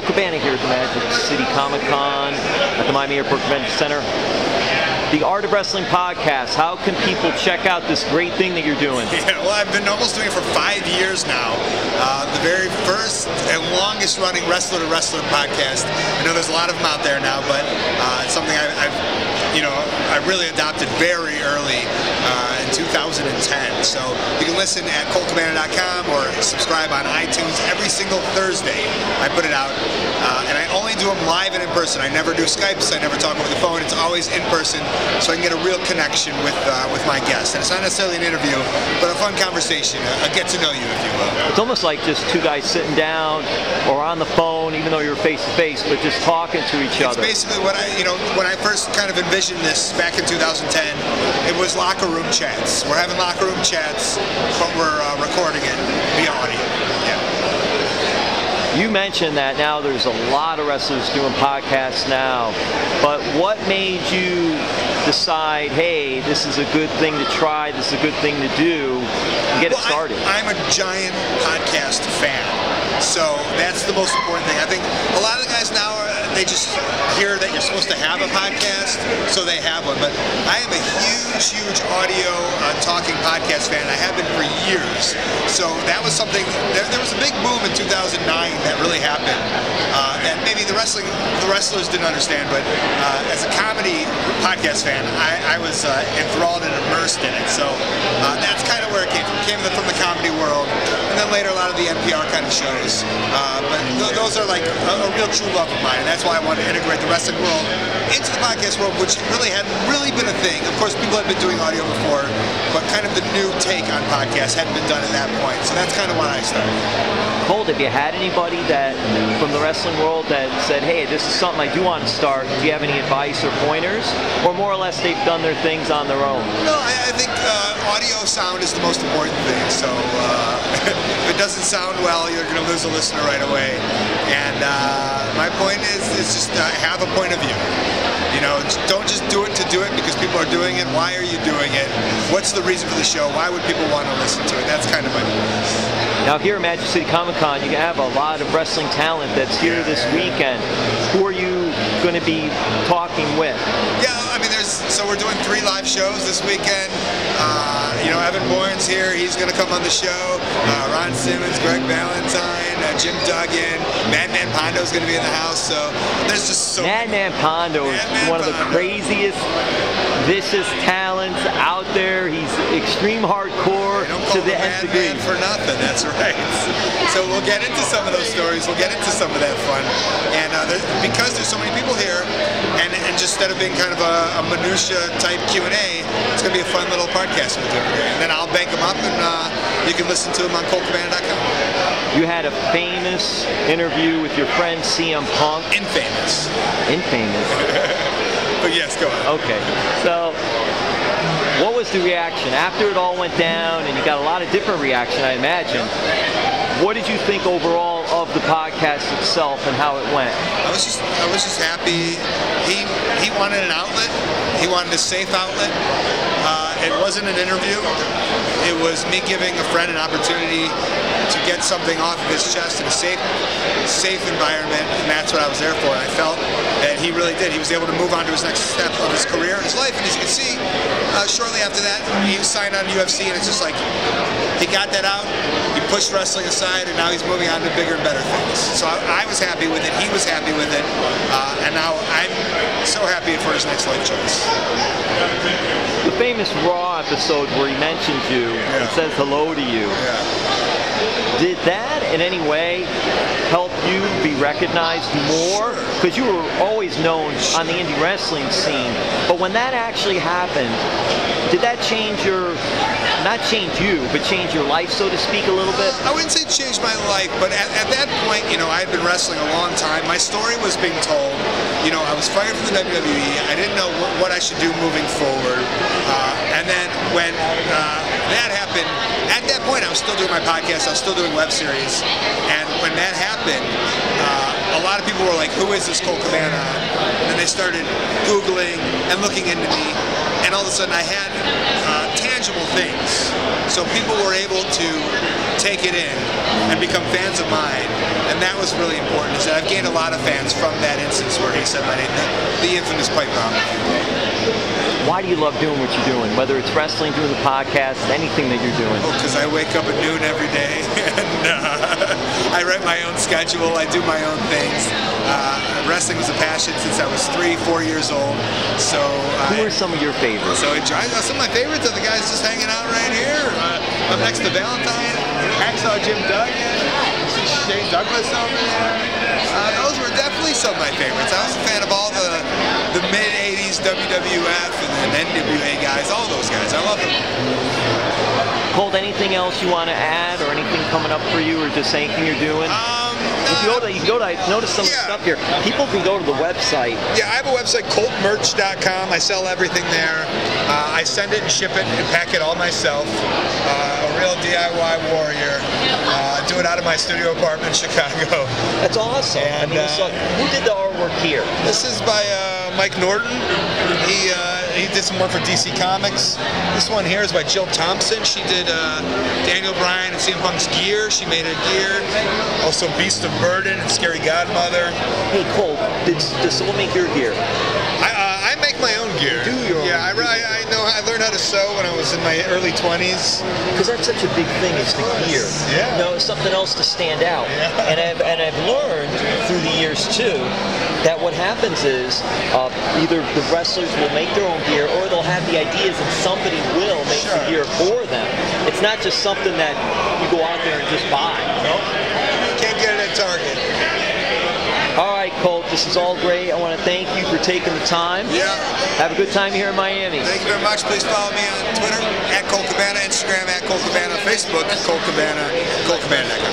Colt Cabana here at the Magic City Comic-Con at the Miami Airport Convention Center. The Art of Wrestling podcast. How can people check out this great thing that you're doing? Yeah, well, I've been almost doing it for 5 years now. The very first and longest running Wrestler to Wrestler podcast. I know there's a lot of them out there now, but it's something I really adopted very early in 2010. So you can listen at coltcabana.com or subscribe on iTunes every single Thursday. I put it out, and I only do them live and in person. I never do Skypes. I never talk over the phone. It's always in person, so I can get a real connection with my guests. And it's not necessarily an interview, but a fun conversation, a get to know you, if you will. It's almost like just two guys sitting down or on the phone, even though you're face to face, but just talking to each other. It's basically what when I first kind of envisioned this back in 2010, it was locker room chats. We're having locker room chats, but we're recording it via audio. Yeah. You mentioned that now there's a lot of wrestlers doing podcasts now, but what made you decide, hey, this is a good thing to try, this is a good thing to do, and get it started? I'm a giant podcast fan, so that's the most important thing. I think a lot of the guys now, they just hear that you're supposed to have a podcast, so they have one. But I am a huge audio talking podcast fan. I have been for years. So that was something, there was a big boom in 2009 that really happened that maybe the wrestlers didn't understand, but as a comedy podcast fan, I was enthralled and immersed in it. So that's kind of where it came from. It came from the comedy world, and then later a lot of the NPR kind of shows. But those are like a real true love of mine, and that's why I wanted to integrate the wrestling world into the podcast world, which really hadn't really been a thing. Of course, people had been doing audio before, but kind of the new take on podcasts hadn't been done at that point. So that's kind of why I started. Colt, have you had anybody that from the wrestling world that said, hey, this is something I do want to start? Do you have any advice or pointers? Or more or less they've done their things on their own? No, I think audio sound is the most important thing. So if it doesn't sound well, you're going to lose a listener right away. And my point is just have a point of view. You know, don't just do it to do it because people are doing it. Why are you doing it? What's the reason for the show? Why would people want to listen to it? That's kind of my point. Now here at Magic City Comic-Con, you have a lot of wrestling talent that's here this weekend. Who are you going to be talking with? Yeah, I mean, so we're doing 3 live shows this weekend. Evan Bourne's here. He's going to come on the show. Ron Simmons, Greg Valentine, Jim Duggan, Madman Pondo is going to be in the house. So there's just so Madman Pondo is one of the craziest, vicious talents out there. He's extreme hardcore to the nth degree. For nothing, that's right. So we'll get into some of those stories. We'll get into some of that fun. And because there's so many people here, and just instead of being kind of a minutia type Q&A, it's going to be a fun little podcast we'll do. And then I'll bank them up, and you can listen to them on coltcabana.com. You had a famous interview with your friend CM Punk. Infamous. Infamous. But yes, go on. Okay. So, what was the reaction after it all went down? And you got a lot of different reaction, I imagine. What did you think overall of the podcast itself and how it went? I was just happy. He wanted an outlet. He wanted a safe outlet. It wasn't an interview. It was me giving a friend an opportunity to get something off of his chest in a safe environment, and that's what I was there for. And I felt that he really did. He was able to move on to his next step of his career and his life. And as you can see, shortly after that, he signed on UFC, and it's just like he got that out. He pushed wrestling aside, and now he's moving on to bigger and better things. So I was happy with it. He was happy with it, and now I'm so happy for his next life choice. The famous Raw episode where he mentions you and says hello to you. Did that in any way help you be recognized more? Because you were always known on the indie wrestling scene, but when that actually happened, did that change your, not change you, but change your life, so to speak, a little bit? I wouldn't say change my life, but at that point, I had been wrestling a long time. My story was being told. I was fired from the WWE. I didn't know what I should do moving forward. And then when that happened, at that point I was still doing my podcast, I was still doing web series, and when that happened, a lot of people were like, who is this Colt Cabana? And then they started Googling and looking into me, and all of a sudden I had tangible things. So people were able to take it in and become fans of mine, and that was really important, is that I've gained a lot of fans from that instance where he said my name, the infamous pipe bomb. Why do you love doing what you're doing? Whether it's wrestling, doing the podcast, anything that you're doing. Oh, because I wake up at noon every day, and I write my own schedule, I do my own things. Wrestling was a passion since I was 3-4 years old. So who are some of your favorites? So some of my favorites are the guys just hanging out right here. I'm next to Valentine, Hacksaw Jim Duggan, you see Shane Douglas over there. Those were definitely some of my favorites. I was a fan of all the mid-'80s WWF and NWA guys, all those guys. I love them. Colt, anything else you want to add, or anything coming up for you, or just anything you're doing? If you go to, I noticed some of the stuff here. People can go to the website. Yeah, I have a website, coltmerch.com. I sell everything there. I send it and ship it and pack it all myself. A real DIY warrior. Do it out of my studio apartment in Chicago. That's awesome. And, who did the artwork here? This is by Mike Norton. He did some work for DC Comics. This one here is by Jill Thompson. She did Daniel Bryan and CM Punk's gear. She made a gear. Also Beast of Burden and Scary Godmother. Hey Colt, did someone make your gear? I make my own gear. Do your own I know. I learned how to sew when I was in my early 20s. Because that's such a big thing, is the gear. Yeah. You know, it's something else to stand out. Yeah. And I've learned through the years too that what happens is either the wrestlers will make their own gear, or they'll have the ideas and somebody will make the gear for them. It's not just something that you go out there and just buy. Nope. Can't get it at Target. All right, Colt, this is all great. I want to thank you for taking the time. Yeah. Have a good time here in Miami. Thank you very much. Please follow me on Twitter, @Colt Cabana, Instagram, @Colt Cabana, Facebook, Colt Cabana, ColtCabana.com.